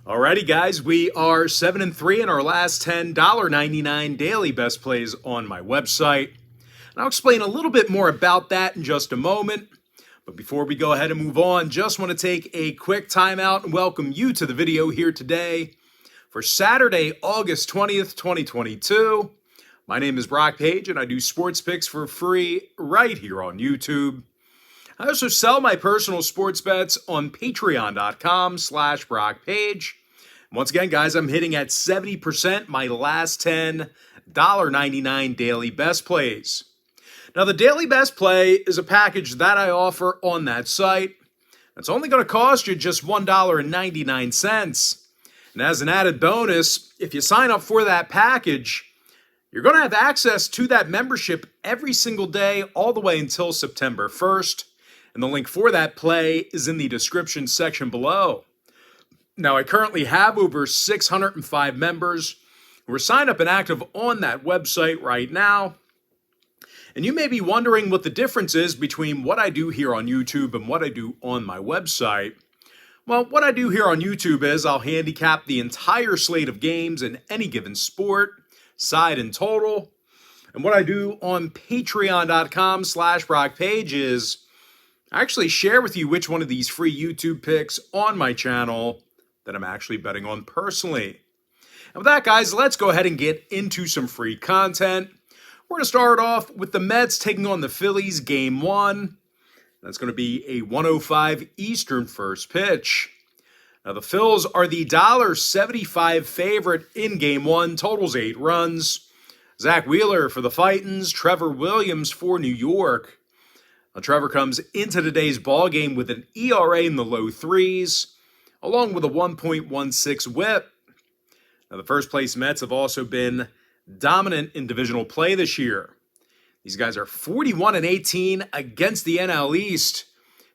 Alrighty, guys, we are 7-3 in our last 10 $1.99 daily best plays on my website. And I'll explain a little bit more about that in just a moment. But before we go ahead and move on, just want to take a quick time out and welcome you to the video here today for Saturday, August 20th, 2022. My name is Brock Page, and I do sports picks for free right here on YouTube. I also sell my personal sports bets on patreon.com/BrockPage. Once again, guys, I'm hitting at 70% my last 10 $1.99 daily best plays. Now, the daily best play is a package that I offer on that site. It's only going to cost you just $1.99. And as an added bonus, if you sign up for that package, you're going to have access to that membership every single day all the way until September 1st. And the link for that play is in the description section below. Now, I currently have over 605 members who are signed up and active on that website right now. And you may be wondering what the difference is between what I do here on YouTube and what I do on my website. Well, what I do here on YouTube is I'll handicap the entire slate of games in any given sport, side and total. And what I do on patreon.com/BrockPage is I actually share with you which one of these free YouTube picks on my channel that I'm actually betting on personally. And with that, guys, let's go ahead and get into some free content. We're going to start off with the Mets taking on the Phillies Game 1. That's going to be a 1:05 Eastern first pitch. Now, the Phils are the $1.75 favorite in Game 1. Totals 8 runs. Zach Wheeler for the Fightins. Trevor Williams for New York. Now, Trevor comes into today's ballgame with an ERA in the low threes, along with a 1.16 whip. Now, the first place Mets have also been dominant in divisional play this year. These guys are 41-18 against the NL East,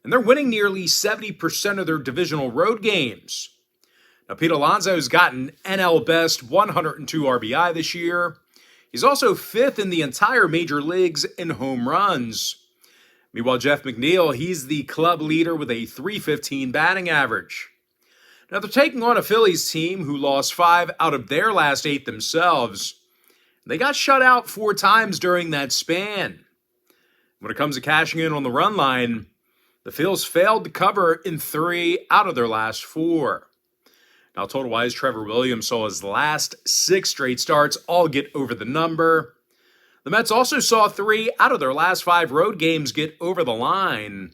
and they're winning nearly 70% of their divisional road games. Now, Pete Alonso's gotten NL best 102 RBI this year. He's also fifth in the entire major leagues in home runs. Meanwhile, Jeff McNeil, he's the club leader with a .315 batting average. Now, they're taking on a Phillies team who lost 5 out of their last 8 themselves. They got shut out 4 times during that span. When it comes to cashing in on the run line, the Phils failed to cover in 3 out of their last 4. Now, total-wise, Trevor Williams saw his last 6 straight starts all get over the number. The Mets also saw 3 out of their last 5 road games get over the line.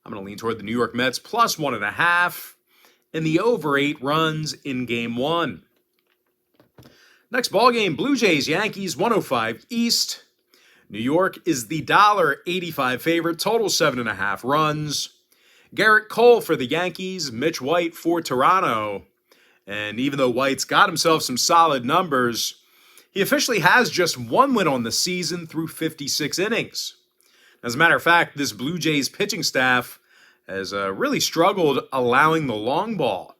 I'm going to lean toward the New York Mets plus 1.5 and the over 8 runs in Game 1. Next ball game, Blue Jays Yankees 1:05 East. New York is the $1.85 favorite, total 7.5 runs. Garrett Cole for the Yankees, Mitch White for Toronto. And even though White's got himself some solid numbers, he officially has just 1 win on the season through 56 innings. As a matter of fact, this Blue Jays pitching staff has really struggled allowing the long ball.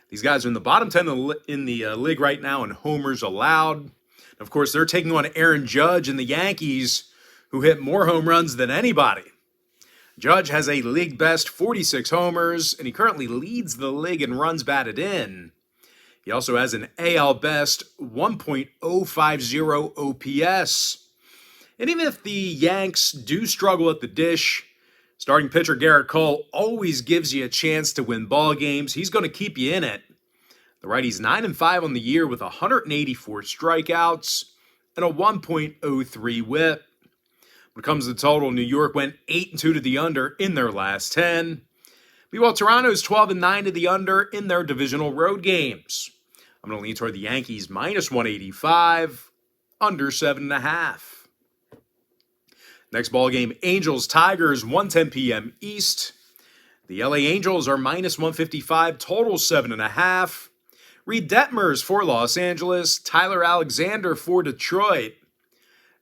These guys are in the bottom 10 in the league right now in homers allowed. Of course, they're taking on Aaron Judge and the Yankees, who hit more home runs than anybody. Judge has a league best 46 homers, and he currently leads the league in runs batted in. He also has an AL best 1.050 OPS. And even if the Yanks do struggle at the dish, starting pitcher Garrett Cole always gives you a chance to win ball games. He's going to keep you in it. The righty's 9-5 on the year with 184 strikeouts and a 1.03 whip. When it comes to the total, New York went 8-2 to the under in their last 10. Meanwhile, Toronto's 12-9 to the under in their divisional road games. I'm going to lean toward the Yankees minus 185, under 7.5. Next ball game, Angels-Tigers, 1:10 p.m. East. The LA Angels are minus 155, total 7.5. Reed Detmers for Los Angeles, Tyler Alexander for Detroit.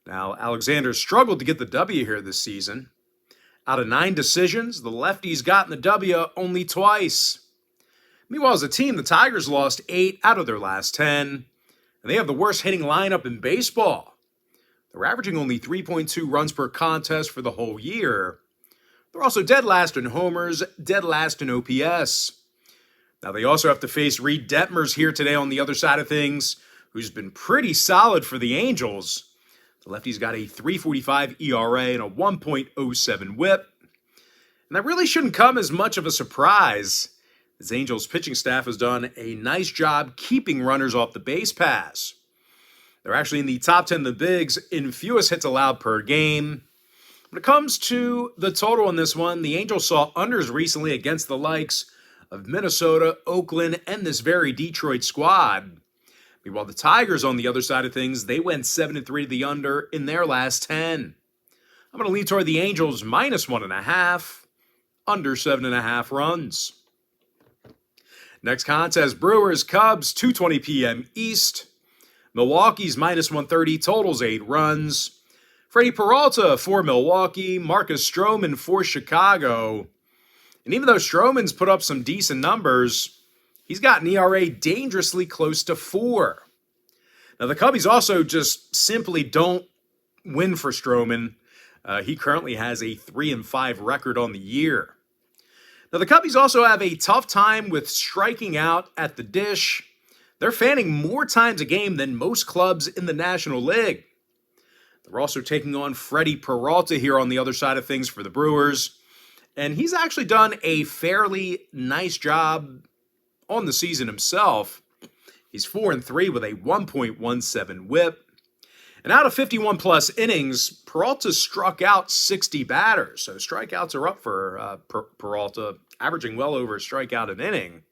Now, Alexander struggled to get the W here this season. Out of 9 decisions, the lefties gotten the W only twice. Meanwhile, as a team, the Tigers lost 8 out of their last 10, and they have the worst hitting lineup in baseball. They're averaging only 3.2 runs per contest for the whole year. They're also dead last in homers, dead last in OPS. Now, they also have to face Reed Detmers here today on the other side of things, who's been pretty solid for the Angels. The lefty's got a 3.45 ERA and a 1.07 whip. And that really shouldn't come as much of a surprise, as Angels pitching staff has done a nice job keeping runners off the base paths. They're actually in the top 10 of the bigs in fewest hits allowed per game. When it comes to the total in this one, the Angels saw unders recently against the likes of Minnesota, Oakland, and this very Detroit squad. Meanwhile, the Tigers on the other side of things, they went 7-3 to the under in their last 10. I'm going to lean toward the Angels minus 1.5, under 7.5 runs. Next contest, Brewers, Cubs, 2:20 p.m. East. Milwaukee's minus 130, totals 8 runs. Freddie Peralta for Milwaukee, Marcus Stroman for Chicago. And even though Stroman's put up some decent numbers, he's got an ERA dangerously close to 4. Now, the Cubbies also just simply don't win for Stroman. He currently has a 3-5 record on the year. Now, the Cubbies also have a tough time with striking out at the dish. They're fanning more times a game than most clubs in the National League. They're also taking on Freddie Peralta here on the other side of things for the Brewers. And he's actually done a fairly nice job on the season himself. He's 4-3 with a 1.17 whip. And out of 51-plus innings, Peralta struck out 60 batters. So strikeouts are up for Peralta, averaging well over a strikeout an inning.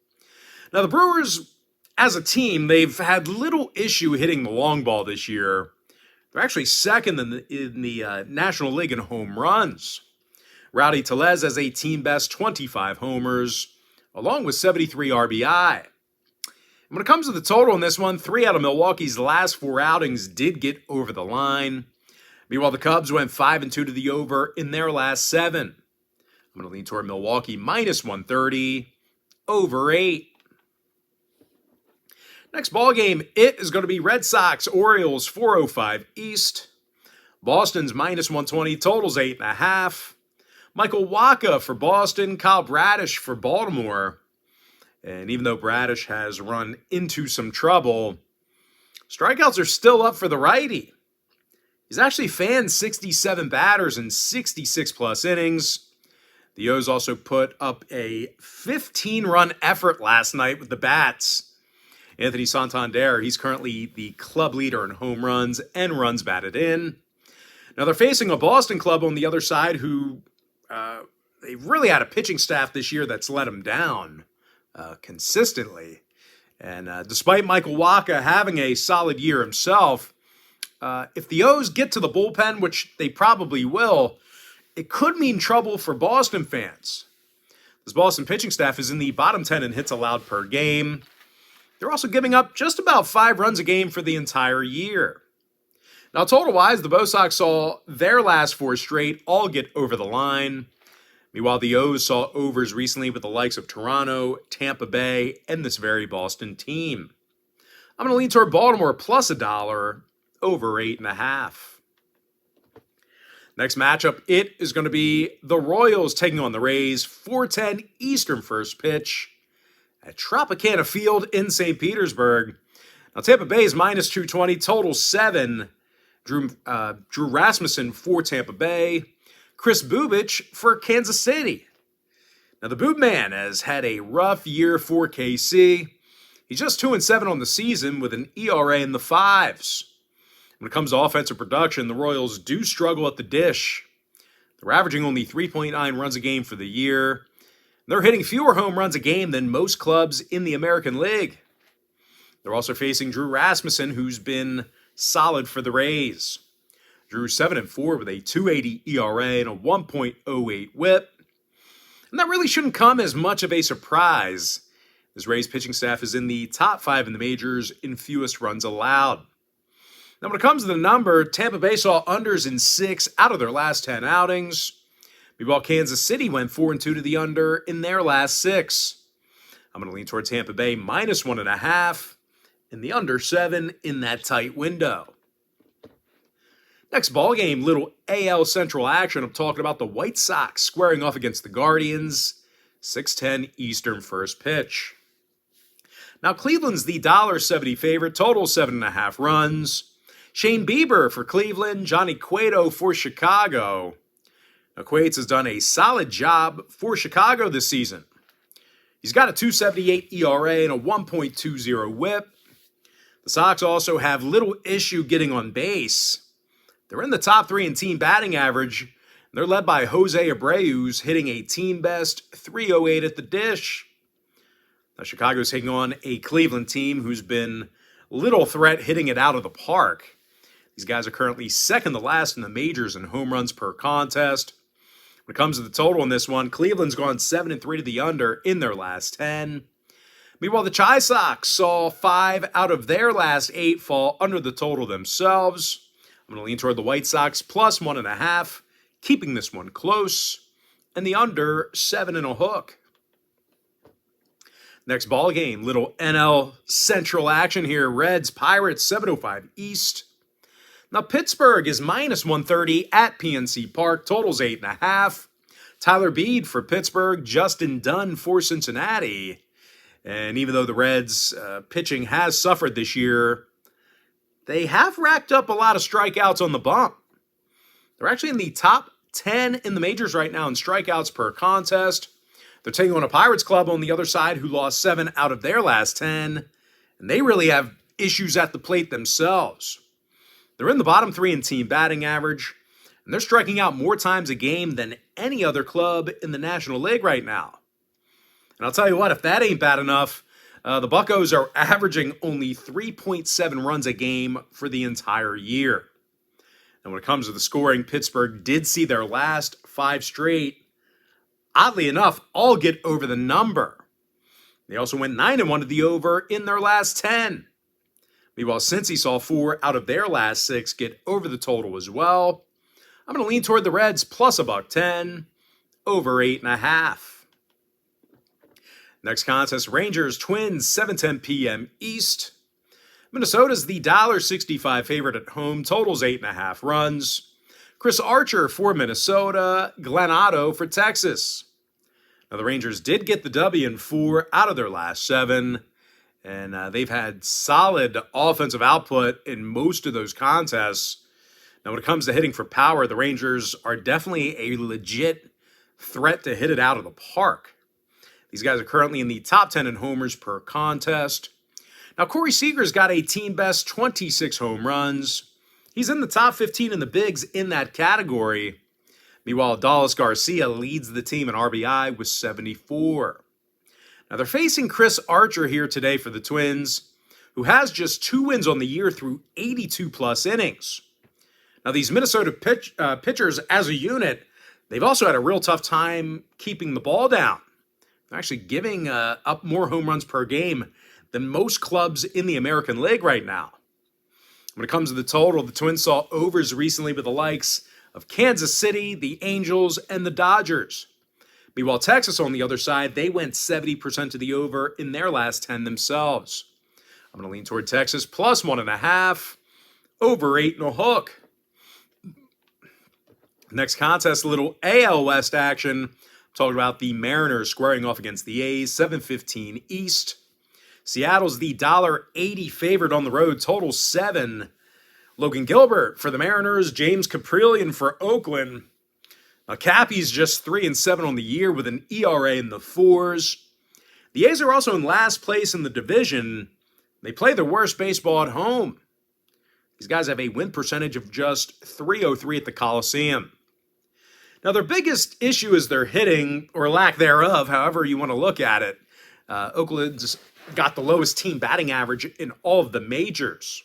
Now, the Brewers, as a team, they've had little issue hitting the long ball this year. They're actually second in the National League in home runs. Rowdy Tellez has a team-best 25 homers, along with 73 RBI. When it comes to the total in this one, 3 out of Milwaukee's last 4 outings did get over the line. Meanwhile, the Cubs went 5-2 to the over in their last 7. I'm going to lean toward Milwaukee minus 130, over 8. Next ball game, it is going to be Red Sox, Orioles, 4:05 East. Boston's minus 120, totals 8.5. Michael Wacha for Boston, Kyle Bradish for Baltimore. And even though Bradish has run into some trouble, strikeouts are still up for the righty. He's actually fanned 67 batters in 66-plus innings. The O's also put up a 15-run effort last night with the bats. Anthony Santander, he's currently the club leader in home runs and runs batted in. Now, they're facing a Boston club on the other side who they've really had a pitching staff this year that's let them down consistently. And despite Michael Wacha having a solid year himself, if the O's get to the bullpen, which they probably will, it could mean trouble for Boston fans. This Boston pitching staff is in the bottom 10 in hits allowed per game. They're also giving up just about 5 runs a game for the entire year. Now, total-wise, the Bo Sox saw their last 4 straight all get over the line. Meanwhile, the O's saw overs recently with the likes of Toronto, Tampa Bay, and this very Boston team. I'm going to lean toward Baltimore plus $1, over 8.5. Next matchup, it is going to be the Royals taking on the Rays, 4:10 Eastern first pitch at Tropicana Field in St. Petersburg. Now, Tampa Bay is minus 220, total 7. Drew Rasmussen for Tampa Bay. Chris Bubich for Kansas City. Now, the Boob Man has had a rough year for KC. He's just 2-7 on the season with an ERA in the 5s. When it comes to offensive production, the Royals do struggle at the dish. They're averaging only 3.9 runs a game for the year. They're hitting fewer home runs a game than most clubs in the American League. They're also facing Drew Rasmussen, who's been solid for the Rays. Drew 7-4 with a 2.80 ERA and a 1.08 whip. And that really shouldn't come as much of a surprise. This Rays pitching staff is in the top 5 in the majors in fewest runs allowed. Now, when it comes to the number, Tampa Bay saw unders in 6 out of their last 10 outings. Meanwhile, Kansas City went 4-2 to the under in their last 6. I'm going to lean toward Tampa Bay minus 1.5 and the under 7 in that tight window. Next ball game, little AL Central action. I'm talking about the White Sox squaring off against the Guardians, 6:10 Eastern first pitch. Now, Cleveland's the $1.70 favorite, total 7.5 runs. Shane Bieber for Cleveland, Johnny Cueto for Chicago. Now, Cueto has done a solid job for Chicago this season. He's got a 2.78 ERA and a 1.20 whip. The Sox also have little issue getting on base. They're in the top 3 in team batting average. They're led by Jose Abreu, who's hitting a team-best 308 at the dish. Now, Chicago's taking on a Cleveland team who's been little threat hitting it out of the park. These guys are currently second to last in the majors in home runs per contest. When it comes to the total in this one, Cleveland's gone 7-3 to the under in their last 10. Meanwhile, the Chi Sox saw 5 out of their last 8 fall under the total themselves. I'm going to lean toward the White Sox plus 1.5, keeping this one close, and the under 7.5. Next ball game, little NL Central action here. Reds, Pirates, 7:05 East. Now, Pittsburgh is minus 130 at PNC Park. Total's 8.5. Tyler Beede for Pittsburgh. Justin Dunn for Cincinnati. And even though the Reds' pitching has suffered this year, they have racked up a lot of strikeouts on the bump. They're actually in the top 10 in the majors right now in strikeouts per contest. They're taking on a Pirates club on the other side who lost 7 out of their last 10. And they really have issues at the plate themselves. They're in the bottom 3 in team batting average, and they're striking out more times a game than any other club in the National League right now. And I'll tell you what, if that ain't bad enough, the Buccos are averaging only 3.7 runs a game for the entire year. And when it comes to the scoring, Pittsburgh did see their last 5 straight, oddly enough, all get over the number. They also went 9-1 to the over in their last 10. Meanwhile, Cincy saw 4 out of their last 6 get over the total as well. I'm going to lean toward the Reds plus $1.10, over 8.5. Next contest, Rangers, Twins, 7:10 p.m. East. Minnesota's the $1.65 favorite at home, totals 8.5 runs. Chris Archer for Minnesota, Glenn Otto for Texas. Now, the Rangers did get the W in 4 out of their last 7. And they've had solid offensive output in most of those contests. Now, when it comes to hitting for power, the Rangers are definitely a legit threat to hit it out of the park. These guys are currently in the top 10 in homers per contest. Now, Corey Seager's got a team-best 26 home runs. He's in the top 15 in the bigs in that category. Meanwhile, Dallas Garcia leads the team in RBI with 74. Now, they're facing Chris Archer here today for the Twins, who has just 2 wins on the year through 82-plus innings. Now, these Minnesota pitchers as a unit, they've also had a real tough time keeping the ball down. They're actually giving up more home runs per game than most clubs in the American League right now. When it comes to the total, the Twins saw overs recently with the likes of Kansas City, the Angels, and the Dodgers. Meanwhile, Texas on the other side, they went 70% to the over in their last 10 themselves. I'm going to lean toward Texas plus 1.5, over 8.5. Next contest, a little AL West action. Talking about the Mariners squaring off against the A's, 7:15 East. Seattle's the $1.80 favorite on the road, total 7. Logan Gilbert for the Mariners, James Caprillion for Oakland. Now, Cappy's just 3-7 on the year with an ERA in the 4s. The A's are also in last place in the division. They play their worst baseball at home. These guys have a win percentage of just .303 at the Coliseum. Now, their biggest issue is their hitting, or lack thereof, however you want to look at it. Oakland's got the lowest team batting average in all of the majors.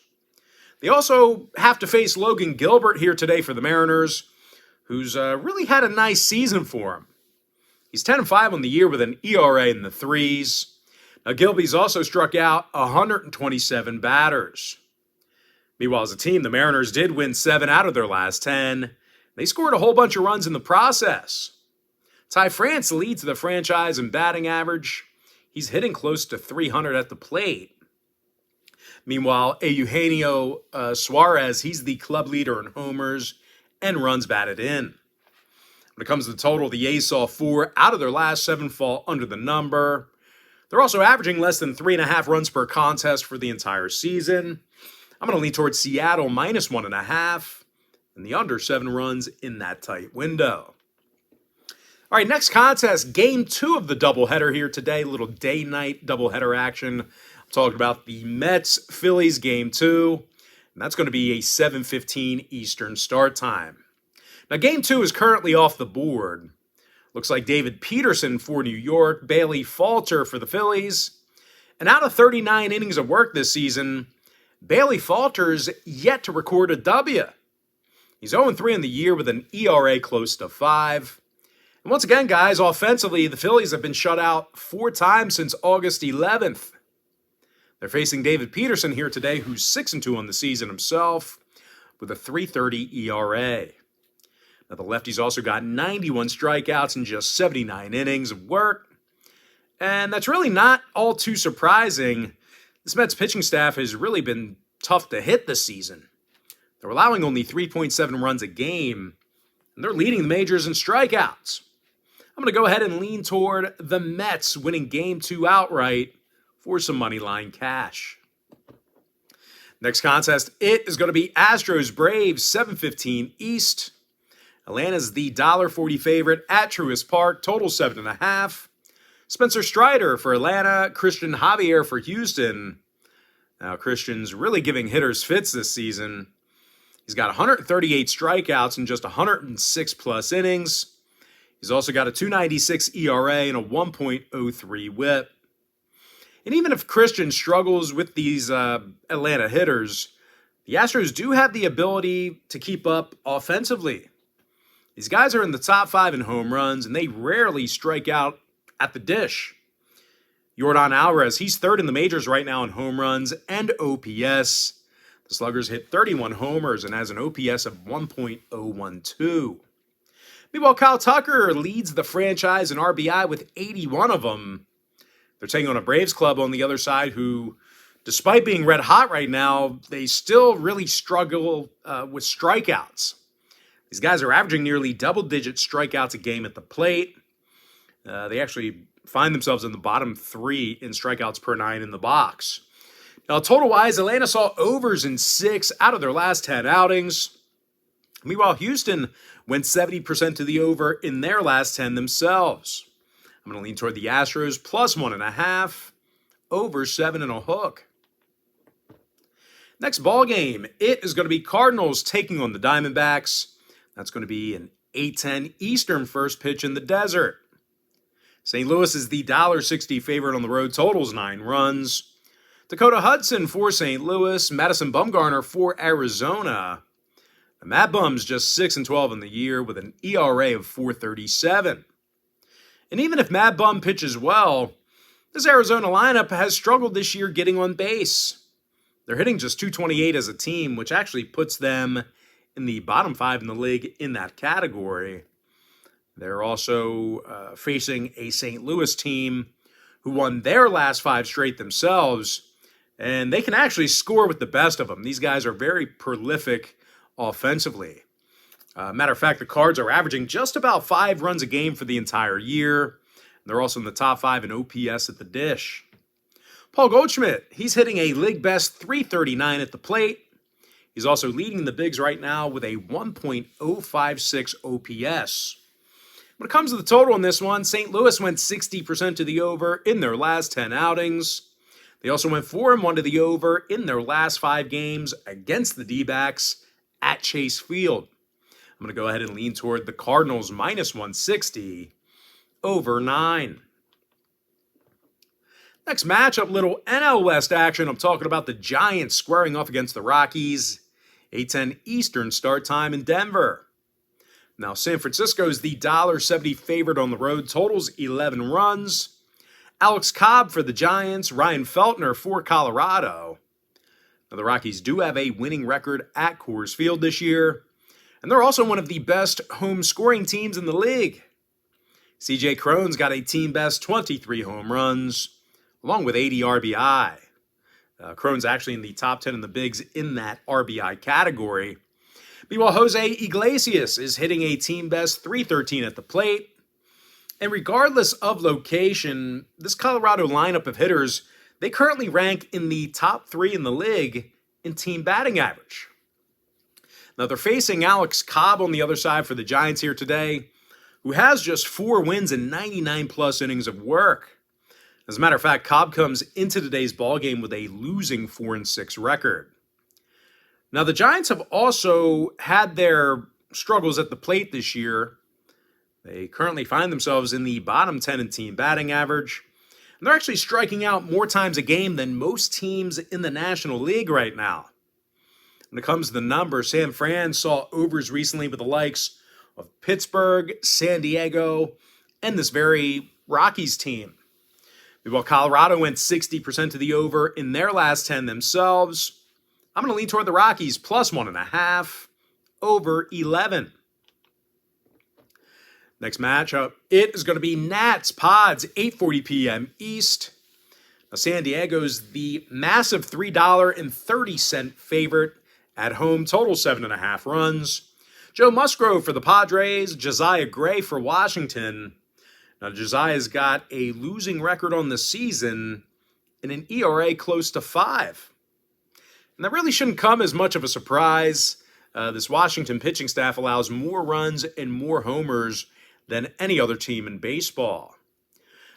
They also have to face Logan Gilbert here today for the Mariners, who's really had a nice season for him. He's 10-5 on the year with an ERA in the 3s. Now, Gilby's also struck out 127 batters. Meanwhile, as a team, the Mariners did win 7 out of their last 10. They scored a whole bunch of runs in the process. Ty France leads the franchise in batting average. He's hitting close to 300 at the plate. Meanwhile, Eugenio Suarez, he's the club leader in homers and runs batted in. When it comes to the total, the A's saw 4 out of their last 7 fall under the number. They're also averaging less than 3.5 runs per contest for the entire season. I'm going to lean towards Seattle minus 1.5 and the under 7 runs in that tight window. All right, next contest, game 2 of the doubleheader here today. Little day-night doubleheader action. I'm talking about the Mets-Phillies game 2, and that's going to be a 7:15 Eastern start time. Now, game 2 is currently off the board. Looks like David Peterson for New York, Bailey Falter for the Phillies. And out of 39 innings of work this season, Bailey Falter's yet to record a W. He's 0-3 in the year with an ERA close to 5. And once again, guys, offensively, the Phillies have been shut out 4 times since August 11th. They're facing David Peterson here today, who's 6-2 on the season himself, with a 3.30 ERA. Now, the lefty's also got 91 strikeouts in just 79 innings of work. And that's really not all too surprising. This Mets pitching staff has really been tough to hit this season. They're allowing only 3.7 runs a game, and they're leading the majors in strikeouts. I'm going to go ahead and lean toward the Mets winning game 2 outright for some money line cash. Next contest, it is going to be Astros-Braves, 7:15 East. Atlanta's the $1.40 favorite at Truist Park, total 7.5. Spencer Strider for Atlanta, Christian Javier for Houston. Now, Christian's really giving hitters fits this season. He's got 138 strikeouts in just 106-plus innings. He's also got a 2.96 ERA and a 1.03 whip. And even if Christian struggles with these Atlanta hitters, the Astros do have the ability to keep up offensively. These guys are in the top 5 in home runs, and they rarely strike out at the dish. Yordan Alvarez, he's 3rd in the majors right now in home runs and OPS. The Sluggers hit 31 homers and has an OPS of 1.012. Meanwhile, Kyle Tucker leads the franchise in RBI with 81 of them. They're taking on a Braves club on the other side who, despite being red hot right now, they still really struggle with strikeouts. These guys are averaging nearly double-digit strikeouts a game at the plate. They actually find themselves in the bottom 3 in strikeouts per 9 in the box. Now, total-wise, Atlanta saw overs in 6 out of their last 10 outings. Meanwhile, Houston went 70% to the over in their last 10 themselves. I'm going to lean toward the Astros plus 1.5, over 7 and a hook. Next ball game, it is going to be Cardinals taking on the Diamondbacks. That's going to be an 8:10 Eastern first pitch in the desert. St. Louis is the $1.60 favorite on the road, totals 9 runs. Dakota Hudson for St. Louis, Madison Bumgarner for Arizona. And Matt Bum's just 6-12 in the year with an ERA of 4.37. And even if Matt Bum pitches well, this Arizona lineup has struggled this year getting on base. They're hitting just .228 as a team, which actually puts them in the bottom 5 in the league in that category. They're also facing a St. Louis team who won their last 5 straight themselves, and they can actually score with the best of them. These guys are very prolific offensively. Matter of fact, the Cards are averaging just about 5 runs a game for the entire year. They're also in the top 5 in OPS at the dish. Paul Goldschmidt, he's hitting a league best .339 at the plate. He's also leading the bigs right now with a 1.056 OPS. When it comes to the total in this one, St. Louis went 60% to the over in their last 10 outings. They also went 4-1 to the over in their last 5 games against the D-backs at Chase Field. I'm going to go ahead and lean toward the Cardinals minus 160, over 9. Next matchup, little NL West action. I'm talking about the Giants squaring off against the Rockies. 8:10 Eastern start time in Denver. Now, San Francisco is the $1.70 favorite on the road. Totals 11 runs. Alex Cobb for the Giants. Ryan Feltner for Colorado. Now, the Rockies do have a winning record at Coors Field this year. And they're also one of the best home scoring teams in the league. C.J. Cron's got a team best 23 home runs, along with 80 RBI. Cron's actually in the top 10 in the bigs in that RBI category. Meanwhile, Jose Iglesias is hitting a team best .313 at the plate. And regardless of location, this Colorado lineup of hitters, they currently rank in the top 3 in the league in team batting average. Now they're facing Alex Cobb on the other side for the Giants here today, who has just 4 wins and 99 plus innings of work. As a matter of fact, Cobb comes into today's ballgame with a losing 4-6 record. Now the Giants have also had their struggles at the plate this year. They currently find themselves in the bottom 10 in team batting average. And they're actually striking out more times a game than most teams in the National League right now. When it comes to the numbers, San Fran saw overs recently with the likes of Pittsburgh, San Diego, and this very Rockies team. Meanwhile, Colorado went 60% to the over in their last 10 themselves. I'm going to lean toward the Rockies plus 1.5, over 11. Next matchup, it is going to be Nats Pods, 8:40 p.m. East. Now, San Diego's the massive $3.30 favorite at home, total 7.5 runs. Joe Musgrove for the Padres, Josiah Gray for Washington. Now, Josiah's got a losing record on the season and an ERA close to 5. And that really shouldn't come as much of a surprise. This Washington pitching staff allows more runs and more homers than any other team in baseball.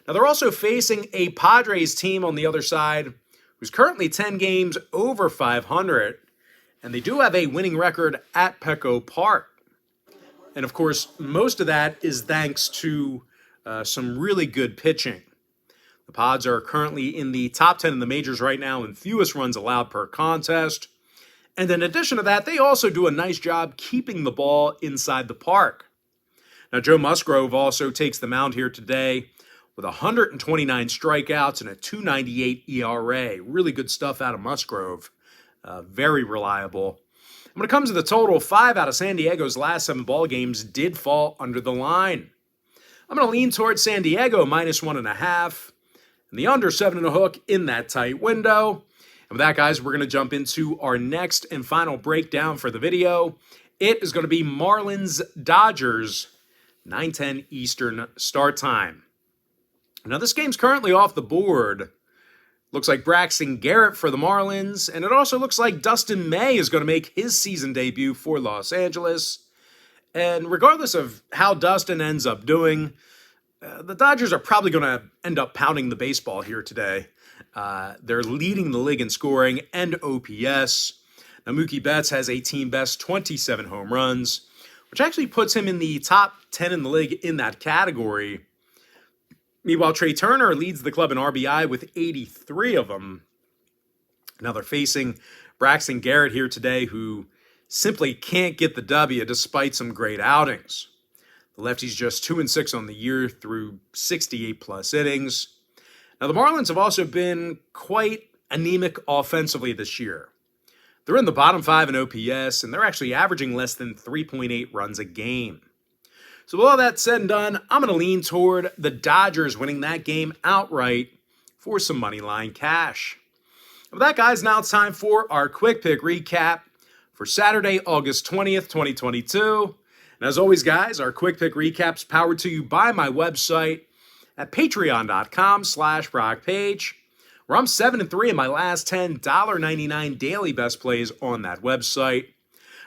Now, they're also facing a Padres team on the other side who's currently 10 games over 500, and they do have a winning record at Petco Park. And, of course, most of that is thanks to some really good pitching. The Pods are currently in the top 10 in the majors right now in fewest runs allowed per contest. And in addition to that, they also do a nice job keeping the ball inside the park. Now, Joe Musgrove also takes the mound here today with 129 strikeouts and a 2.98 ERA. Really good stuff out of Musgrove. Very reliable. When it comes to the total, 5 out of San Diego's last 7 ball games did fall under the line. I'm going to lean towards San Diego minus 1.5 and the under 7.5 in that tight window. And with that, guys, we're going to jump into our next and final breakdown for the video. It is going to be Marlins Dodgers, 9:10 Eastern start time. Now, this game's currently off the board. Looks like Braxton Garrett for the Marlins, and it also looks like Dustin May is going to make his season debut for Los Angeles. And regardless of how Dustin ends up doing, the Dodgers are probably going to end up pounding the baseball here today. They're leading the league in scoring and OPS. Now, Mookie Betts has a team best 27 home runs, which actually puts him in the top 10 in the league in that category. Meanwhile, Trey Turner leads the club in RBI with 83 of them. Now they're facing Braxton Garrett here today, who simply can't get the W despite some great outings. The lefty's just 2-6 on the year through 68-plus innings. Now, the Marlins have also been quite anemic offensively this year. They're in the bottom 5 in OPS, and they're actually averaging less than 3.8 runs a game. So with all that said and done, I'm going to lean toward the Dodgers winning that game outright for some money line cash. And with that, guys, now it's time for our quick pick recap for Saturday, August 20th, 2022. And as always, guys, our quick pick recap's powered to you by my website at patreon.com/BrockPage, where I'm 7-3 in my last 10 $1.99 daily best plays on that website.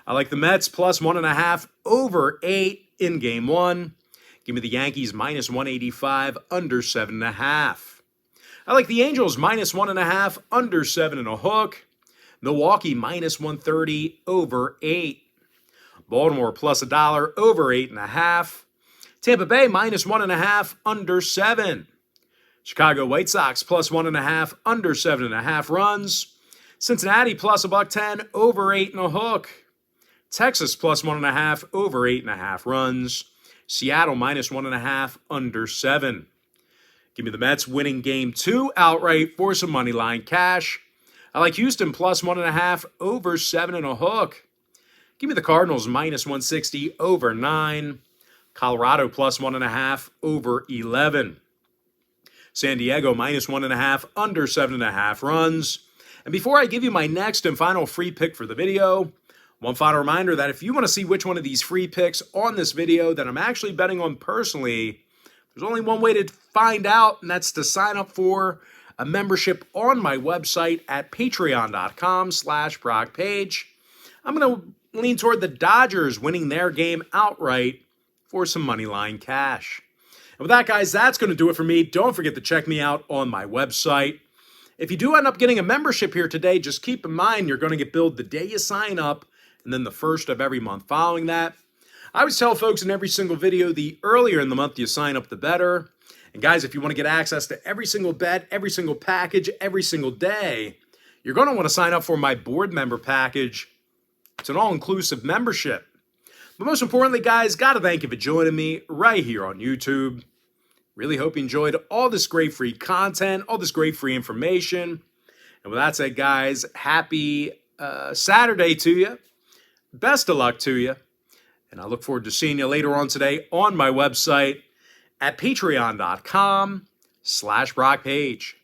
I like the Mets plus 1.5 over 8 in game 1. Give me the Yankees minus 185 under 7.5. I like the Angels minus 1.5 under 7.5. Milwaukee minus 130 over 8. Baltimore plus $1 over 8.5. Tampa Bay minus 1.5 under 7. Chicago White Sox plus 1.5 under 7.5 runs. Cincinnati plus $1.10 over 8.5. Texas plus 1.5 over 8.5 runs. Seattle minus 1.5 under 7. Give me the Mets winning game 2 outright for some money line cash. I like Houston plus 1.5 over 7.5. Give me the Cardinals minus 160 over 9. Colorado plus 1.5 over 11. San Diego minus 1.5 under 7.5 runs. And before I give you my next and final free pick for the video, one final reminder that if you want to see which one of these free picks on this video that I'm actually betting on personally, There's only one way to find out, and that's to sign up for a membership on my website at patreon.com/BrockPage. I'm going to lean toward the Dodgers winning their game outright for some moneyline cash. And with that, guys, that's going to do it for me. Don't forget to check me out on my website. If you do end up getting a membership here today, just keep in mind you're going to get billed the day you sign up and then the first of every month following that. I always tell folks in every single video, the earlier in the month you sign up, the better. And guys, if you want to get access to every single bet, every single package, every single day, you're going to want to sign up for my board member package. It's an all-inclusive membership. But most importantly, guys, got to thank you for joining me right here on YouTube. Really hope you enjoyed all this great free content, all this great free information. And with that said, guys, happy Saturday to you. Best of luck to you. And I look forward to seeing you later on today on my website at patreon.com/BrockPage.